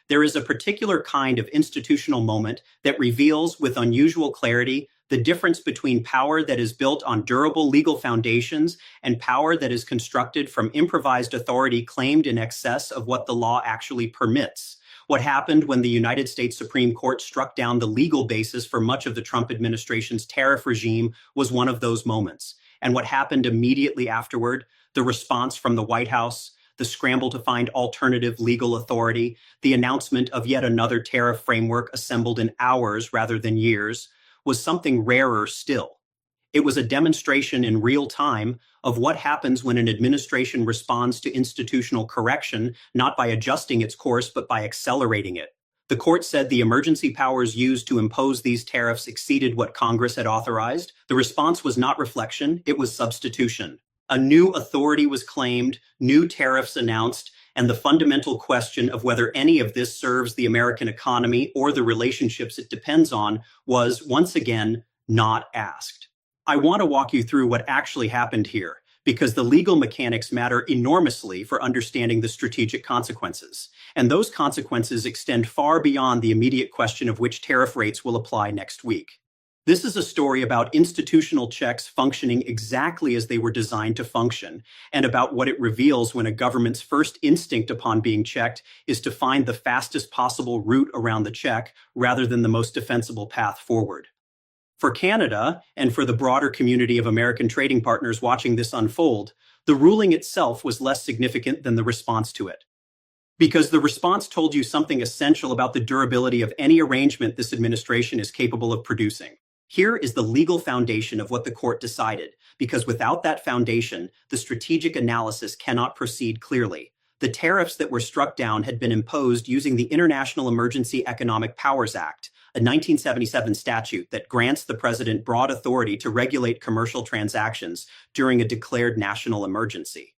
There is a particular kind of institutional moment that reveals with unusual clarity the difference between power that is built on durable legal foundations and power that is constructed from improvised authority claimed in excess of what the law actually permits. What happened when the United States Supreme Court struck down the legal basis for much of the Trump administration's tariff regime was one of those moments. And what happened immediately afterward, the response from the White House, the scramble to find alternative legal authority, the announcement of yet another tariff framework assembled in hours rather than years, was something rarer still. It was a demonstration in real time of what happens when an administration responds to institutional correction, not by adjusting its course, but by accelerating it. The court said the emergency powers used to impose these tariffs exceeded what Congress had authorized. The response was not reflection, it was substitution. A new authority was claimed, new tariffs announced, and the fundamental question of whether any of this serves the American economy or the relationships it depends on was, once again, not asked. I want to walk you through what actually happened here, because the legal mechanics matter enormously for understanding the strategic consequences. And those consequences extend far beyond the immediate question of which tariff rates will apply next week. This is a story about institutional checks functioning exactly as they were designed to function, and about what it reveals when a government's first instinct upon being checked is to find the fastest possible route around the check rather than the most defensible path forward. For Canada, and for the broader community of American trading partners watching this unfold, the ruling itself was less significant than the response to it. Because the response told you something essential about the durability of any arrangement this administration is capable of producing. Here is the legal foundation of what the court decided, because without that foundation, the strategic analysis cannot proceed clearly. The tariffs that were struck down had been imposed using the International Emergency Economic Powers Act, a 1977 statute that grants the president broad authority to regulate commercial transactions during a declared national emergency.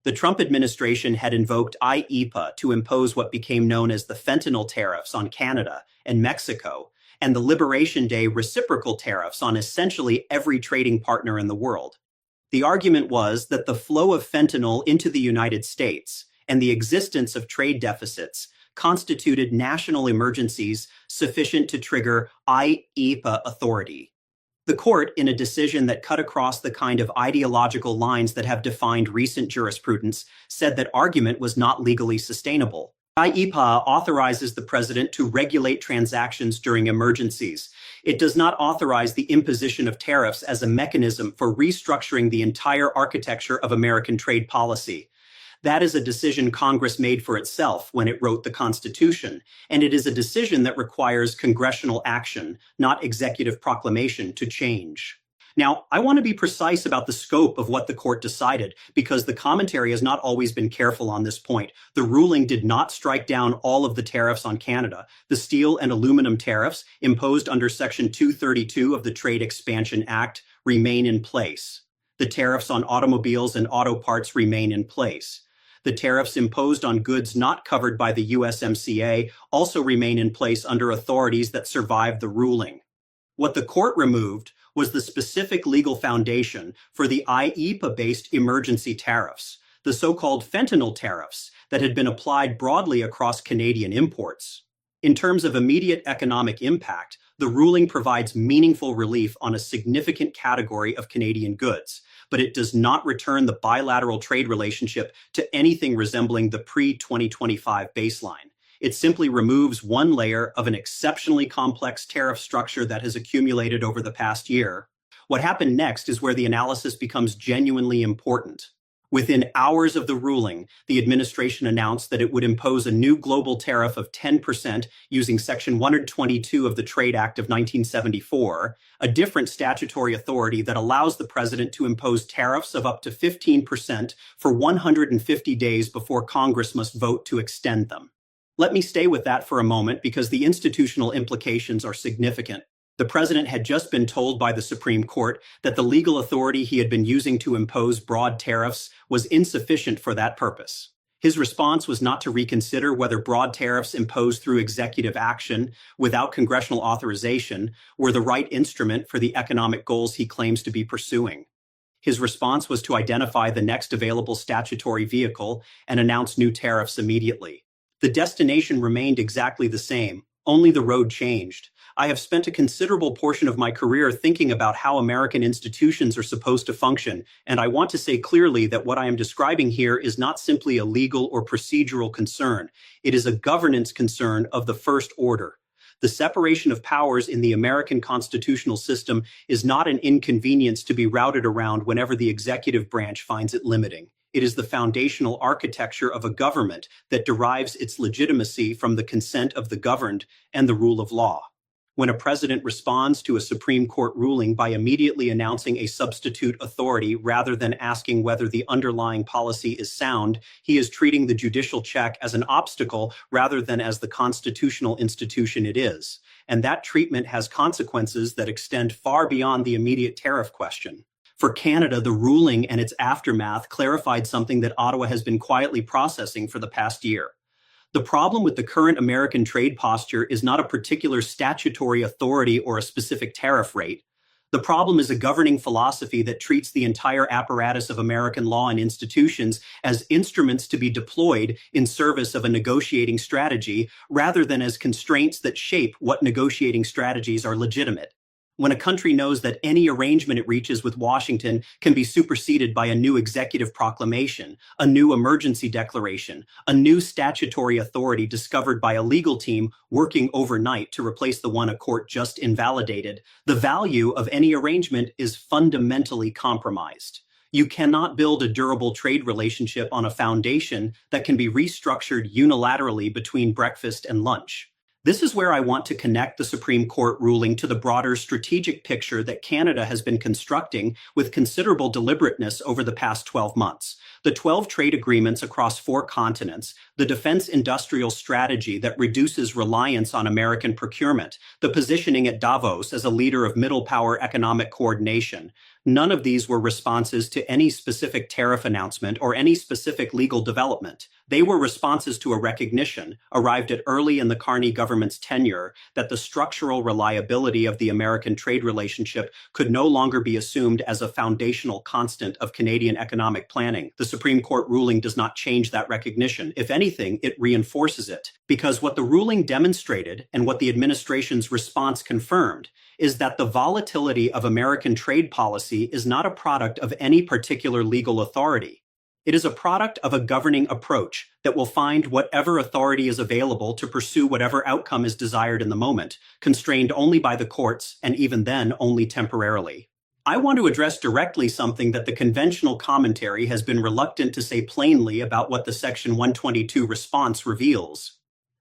The Trump administration had invoked IEEPA to impose what became known as the fentanyl tariffs on Canada and Mexico, and the Liberation Day reciprocal tariffs on essentially every trading partner in the world. The argument was that the flow of fentanyl into the United States and the existence of trade deficits constituted national emergencies sufficient to trigger IEEPA authority. The court, in a decision that cut across the kind of ideological lines that have defined recent jurisprudence, said that argument was not legally sustainable. IEEPA authorizes the president to regulate transactions during emergencies. It does not authorize the imposition of tariffs as a mechanism for restructuring the entire architecture of American trade policy. That is a decision Congress made for itself when it wrote the Constitution, and it is a decision that requires congressional action, not executive proclamation, to change. Now, I want to be precise about the scope of what the court decided, because the commentary has not always been careful on this point. The ruling did not strike down all of the tariffs on Canada. The steel and aluminum tariffs imposed under Section 232 of the Trade Expansion Act remain in place. The tariffs on automobiles and auto parts remain in place. The tariffs imposed on goods not covered by the USMCA also remain in place under authorities that survived the ruling. What the court removed was the specific legal foundation for the IEEPA-based emergency tariffs, the so-called fentanyl tariffs that had been applied broadly across Canadian imports. In terms of immediate economic impact, the ruling provides meaningful relief on a significant category of Canadian goods, but it does not return the bilateral trade relationship to anything resembling the pre-2025 baseline. It simply removes one layer of an exceptionally complex tariff structure that has accumulated over the past year. What happened next is where the analysis becomes genuinely important. Within hours of the ruling, the administration announced that it would impose a new global tariff of 10% using Section 122 of the Trade Act of 1974, a different statutory authority that allows the president to impose tariffs of up to 15% for 150 days before Congress must vote to extend them. Let me stay with that for a moment because the institutional implications are significant. The president had just been told by the Supreme Court that the legal authority he had been using to impose broad tariffs was insufficient for that purpose. His response was not to reconsider whether broad tariffs imposed through executive action without congressional authorization were the right instrument for the economic goals he claims to be pursuing. His response was to identify the next available statutory vehicle and announce new tariffs immediately. The destination remained exactly the same, only the road changed. I have spent a considerable portion of my career thinking about how American institutions are supposed to function, and I want to say clearly that what I am describing here is not simply a legal or procedural concern. It is a governance concern of the first order. The separation of powers in the American constitutional system is not an inconvenience to be routed around whenever the executive branch finds it limiting. It is the foundational architecture of a government that derives its legitimacy from the consent of the governed and the rule of law. When a president responds to a Supreme Court ruling by immediately announcing a substitute authority rather than asking whether the underlying policy is sound, he is treating the judicial check as an obstacle rather than as the constitutional institution it is. And that treatment has consequences that extend far beyond the immediate tariff question. For Canada, the ruling and its aftermath clarified something that Ottawa has been quietly processing for the past year. The problem with the current American trade posture is not a particular statutory authority or a specific tariff rate. The problem is a governing philosophy that treats the entire apparatus of American law and institutions as instruments to be deployed in service of a negotiating strategy rather than as constraints that shape what negotiating strategies are legitimate. When a country knows that any arrangement it reaches with Washington can be superseded by a new executive proclamation, a new emergency declaration, a new statutory authority discovered by a legal team working overnight to replace the one a court just invalidated, the value of any arrangement is fundamentally compromised. You cannot build a durable trade relationship on a foundation that can be restructured unilaterally between breakfast and lunch. This is where I want to connect the Supreme Court ruling to the broader strategic picture that Canada has been constructing with considerable deliberateness over the past 12 months. The 12 trade agreements across 4 continents, the defense industrial strategy that reduces reliance on American procurement, the positioning at Davos as a leader of middle power economic coordination. None of these were responses to any specific tariff announcement or any specific legal development. They were responses to a recognition, arrived at early in the Carney government's tenure, that the structural reliability of the American trade relationship could no longer be assumed as a foundational constant of Canadian economic planning. The Supreme Court ruling does not change that recognition. If anything, it reinforces it. Because what the ruling demonstrated and what the administration's response confirmed is that the volatility of American trade policy is not a product of any particular legal authority. It is a product of a governing approach that will find whatever authority is available to pursue whatever outcome is desired in the moment, constrained only by the courts, and even then only temporarily. I want to address directly something that the conventional commentary has been reluctant to say plainly about what the Section 122 response reveals.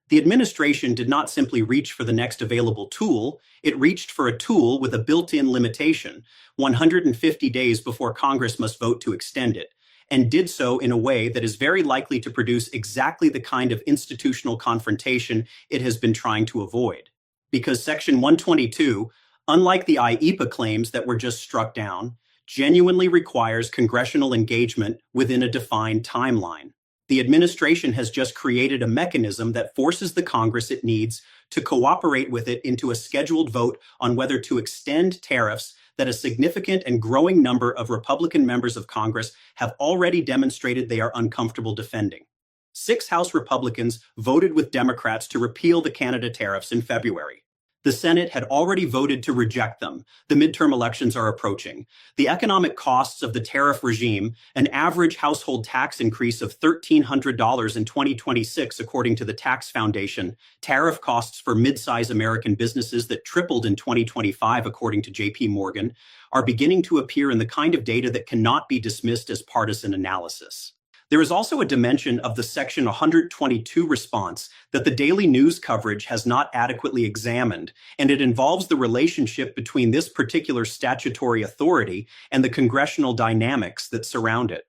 The administration did not simply reach for the next available tool, it reached for a tool with a built-in limitation, 150 days before Congress must vote to extend it, and did so in a way that is very likely to produce exactly the kind of institutional confrontation it has been trying to avoid. Because Section 122, unlike the IEPA claims that were just struck down, genuinely requires congressional engagement within a defined timeline. The administration has just created a mechanism that forces the Congress it needs to cooperate with it into a scheduled vote on whether to extend tariffs that a significant and growing number of Republican members of Congress have already demonstrated they are uncomfortable defending. 6 House Republicans voted with Democrats to repeal the Canada tariffs in February. The Senate had already voted to reject them. The midterm elections are approaching. The economic costs of the tariff regime, an average household tax increase of $1,300 in 2026 according to the Tax Foundation, tariff costs for mid-size American businesses that tripled in 2025 according to JP Morgan, are beginning to appear in the kind of data that cannot be dismissed as partisan analysis. There is also a dimension of the Section 122 response that the daily news coverage has not adequately examined, and it involves the relationship between this particular statutory authority and the congressional dynamics that surround it.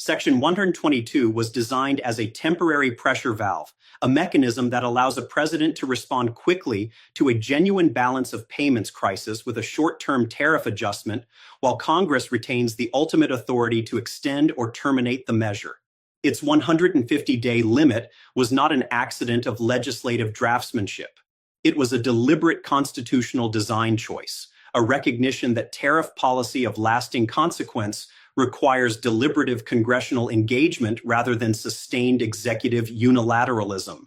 Section 122 was designed as a temporary pressure valve, a mechanism that allows a president to respond quickly to a genuine balance of payments crisis with a short-term tariff adjustment, while Congress retains the ultimate authority to extend or terminate the measure. Its 150-day limit was not an accident of legislative draftsmanship. It was a deliberate constitutional design choice, a recognition that tariff policy of lasting consequence requires deliberative congressional engagement rather than sustained executive unilateralism.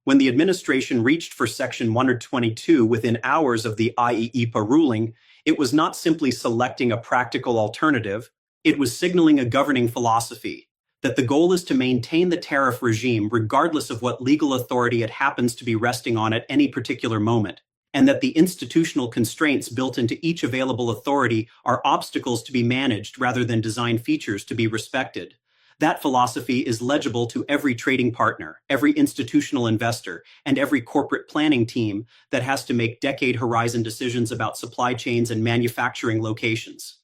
When the administration reached for Section 122 within hours of the IEEPA ruling, it was not simply selecting a practical alternative, it was signaling a governing philosophy that the goal is to maintain the tariff regime regardless of what legal authority it happens to be resting on at any particular moment, and that the institutional constraints built into each available authority are obstacles to be managed rather than design features to be respected. That philosophy is legible to every trading partner, every institutional investor, and every corporate planning team that has to make decade-horizon decisions about supply chains and manufacturing locations.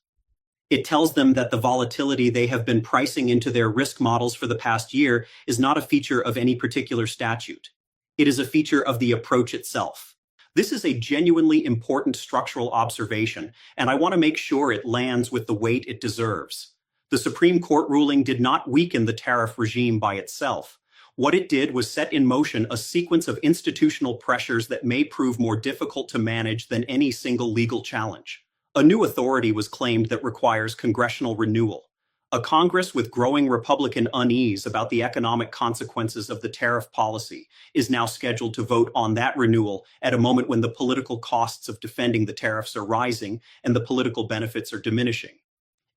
It tells them that the volatility they have been pricing into their risk models for the past year is not a feature of any particular statute. It is a feature of the approach itself. This is a genuinely important structural observation, and I want to make sure it lands with the weight it deserves. The Supreme Court ruling did not weaken the tariff regime by itself. What it did was set in motion a sequence of institutional pressures that may prove more difficult to manage than any single legal challenge. A new authority was claimed that requires congressional renewal. A Congress with growing Republican unease about the economic consequences of the tariff policy is now scheduled to vote on that renewal at a moment when the political costs of defending the tariffs are rising and the political benefits are diminishing.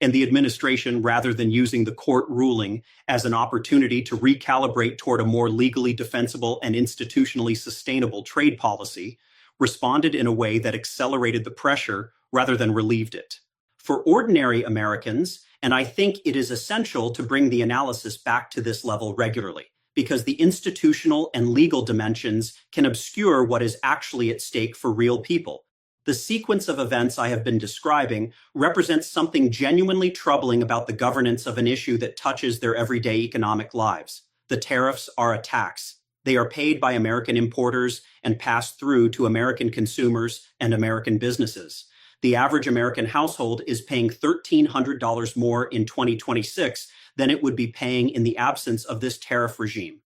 And the administration, rather than using the court ruling as an opportunity to recalibrate toward a more legally defensible and institutionally sustainable trade policy, responded in a way that accelerated the pressure rather than relieved it. For ordinary Americans, and I think it is essential to bring the analysis back to this level regularly, because the institutional and legal dimensions can obscure what is actually at stake for real people. The sequence of events I have been describing represents something genuinely troubling about the governance of an issue that touches their everyday economic lives. The tariffs are a tax. They are paid by American importers and passed through to American consumers and American businesses. The average American household is paying $1,300 more in 2026 than it would be paying in the absence of this tariff regime.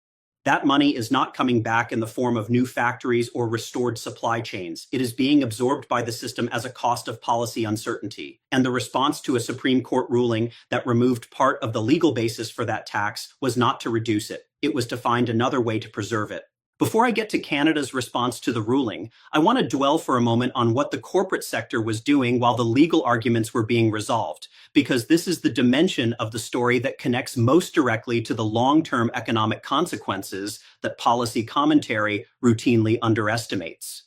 That money is not coming back in the form of new factories or restored supply chains. It is being absorbed by the system as a cost of policy uncertainty. And the response to a Supreme Court ruling that removed part of the legal basis for that tax was not to reduce it. It was to find another way to preserve it. Before I get to Canada's response to the ruling, I want to dwell for a moment on what the corporate sector was doing while the legal arguments were being resolved, because this is the dimension of the story that connects most directly to the long-term economic consequences that policy commentary routinely underestimates.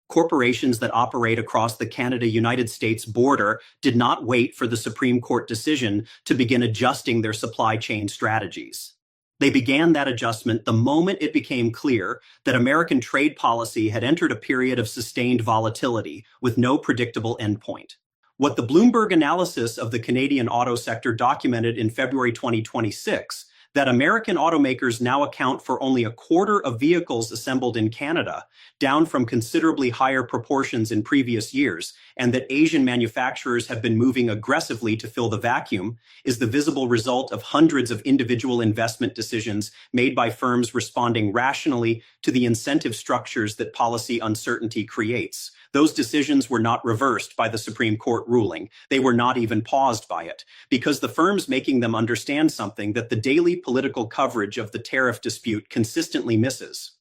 Corporations that operate across the Canada-United States border did not wait for the Supreme Court decision to begin adjusting their supply chain strategies. They began that adjustment the moment it became clear that American trade policy had entered a period of sustained volatility with no predictable endpoint. What the Bloomberg analysis of the Canadian auto sector documented in February 2026, that American automakers now account for only a quarter of vehicles assembled in Canada, down from considerably higher proportions in previous years, and that Asian manufacturers have been moving aggressively to fill the vacuum, is the visible result of hundreds of individual investment decisions made by firms responding rationally to the incentive structures that policy uncertainty creates. Those decisions were not reversed by the Supreme Court ruling. They were not even paused by it, because the firms making them understand something that the daily political coverage of the tariff dispute consistently misses.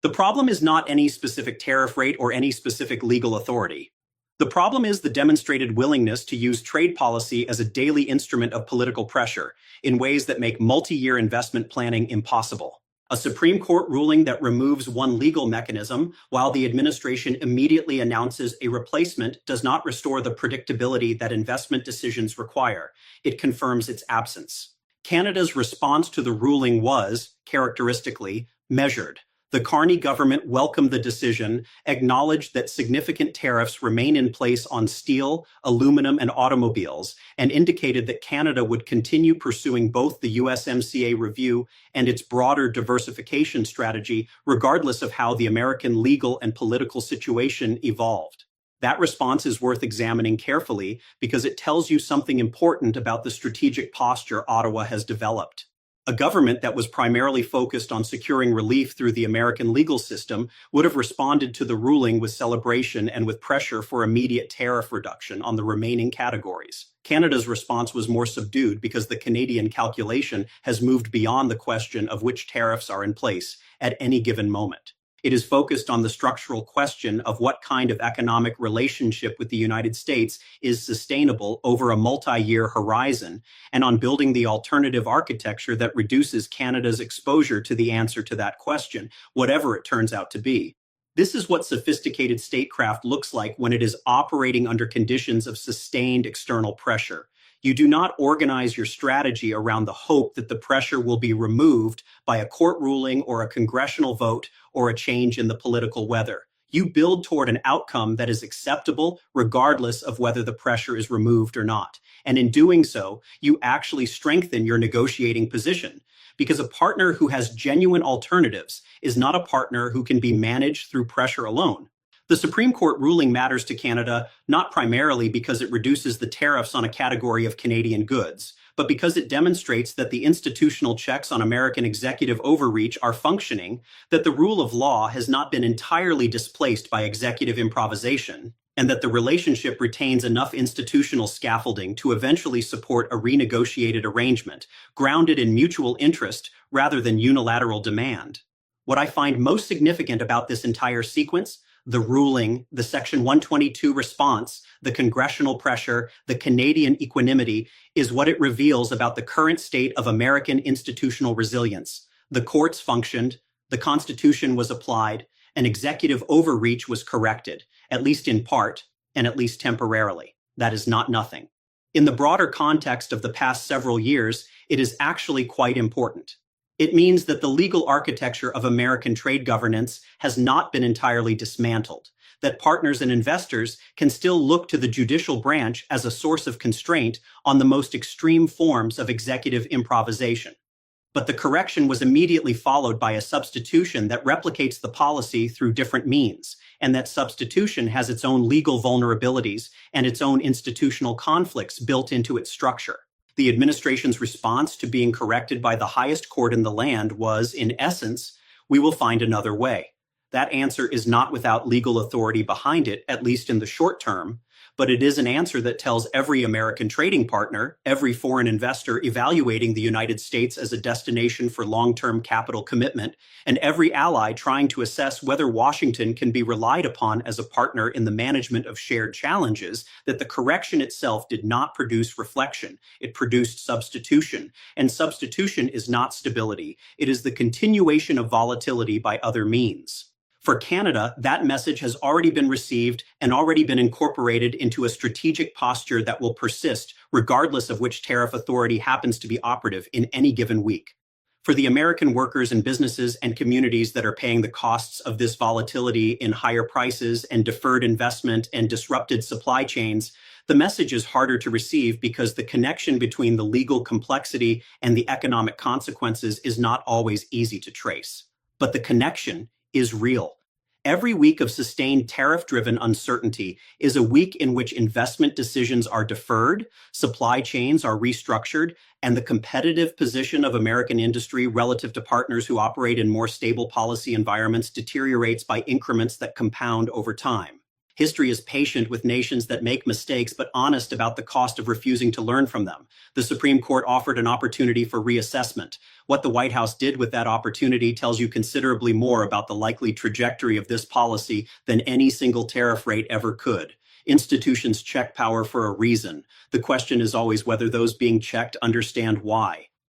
The problem is not any specific tariff rate or any specific legal authority. The problem is the demonstrated willingness to use trade policy as a daily instrument of political pressure in ways that make multi-year investment planning impossible. A Supreme Court ruling that removes one legal mechanism while the administration immediately announces a replacement does not restore the predictability that investment decisions require. It confirms its absence. Canada's response to the ruling was, characteristically, measured. The Carney government welcomed the decision, acknowledged that significant tariffs remain in place on steel, aluminum, and automobiles, and indicated that Canada would continue pursuing both the USMCA review and its broader diversification strategy, regardless of how the American legal and political situation evolved. That response is worth examining carefully because it tells you something important about the strategic posture Ottawa has developed. A government that was primarily focused on securing relief through the American legal system would have responded to the ruling with celebration and with pressure for immediate tariff reduction on the remaining categories. Canada's response was more subdued because the Canadian calculation has moved beyond the question of which tariffs are in place at any given moment. It is focused on the structural question of what kind of economic relationship with the United States is sustainable over a multi-year horizon, and on building the alternative architecture that reduces Canada's exposure to the answer to that question, whatever it turns out to be. This is what sophisticated statecraft looks like when it is operating under conditions of sustained external pressure. You do not organize your strategy around the hope that the pressure will be removed by a court ruling or a congressional vote or a change in the political weather. You build toward an outcome that is acceptable regardless of whether the pressure is removed or not. And in doing so, you actually strengthen your negotiating position, because a partner who has genuine alternatives is not a partner who can be managed through pressure alone. The Supreme Court ruling matters to Canada not primarily because it reduces the tariffs on a category of Canadian goods, but because it demonstrates that the institutional checks on American executive overreach are functioning, that the rule of law has not been entirely displaced by executive improvisation, and that the relationship retains enough institutional scaffolding to eventually support a renegotiated arrangement, grounded in mutual interest rather than unilateral demand. What I find most significant about this entire sequence, the ruling, the Section 122 response, the congressional pressure, the Canadian equanimity, is what it reveals about the current state of American institutional resilience. The courts functioned, the Constitution was applied, and executive overreach was corrected, at least in part, and at least temporarily. That is not nothing. In the broader context of the past several years, it is actually quite important. It means that the legal architecture of American trade governance has not been entirely dismantled, that partners and investors can still look to the judicial branch as a source of constraint on the most extreme forms of executive improvisation. But the correction was immediately followed by a substitution that replicates the policy through different means, and that substitution has its own legal vulnerabilities and its own institutional conflicts built into its structure. The administration's response to being corrected by the highest court in the land was, in essence, we will find another way. That answer is not without legal authority behind it, at least in the short term, but it is an answer that tells every American trading partner, every foreign investor evaluating the United States as a destination for long-term capital commitment, and every ally trying to assess whether Washington can be relied upon as a partner in the management of shared challenges, that the correction itself did not produce reflection. It produced substitution, and substitution is not stability. It is the continuation of volatility by other means. For Canada, that message has already been received and already been incorporated into a strategic posture that will persist regardless of which tariff authority happens to be operative in any given week. For the American workers and businesses and communities that are paying the costs of this volatility in higher prices and deferred investment and disrupted supply chains, the message is harder to receive because the connection between the legal complexity and the economic consequences is not always easy to trace. But the connection is real. Every week of sustained tariff-driven uncertainty is a week in which investment decisions are deferred, supply chains are restructured, and the competitive position of American industry relative to partners who operate in more stable policy environments deteriorates by increments that compound over time. History is patient with nations that make mistakes but honest about the cost of refusing to learn from them. The Supreme Court offered an opportunity for reassessment. What the White House did with that opportunity tells you considerably more about the likely trajectory of this policy than any single tariff rate ever could. Institutions check power for a reason. The question is always whether those being checked understand why.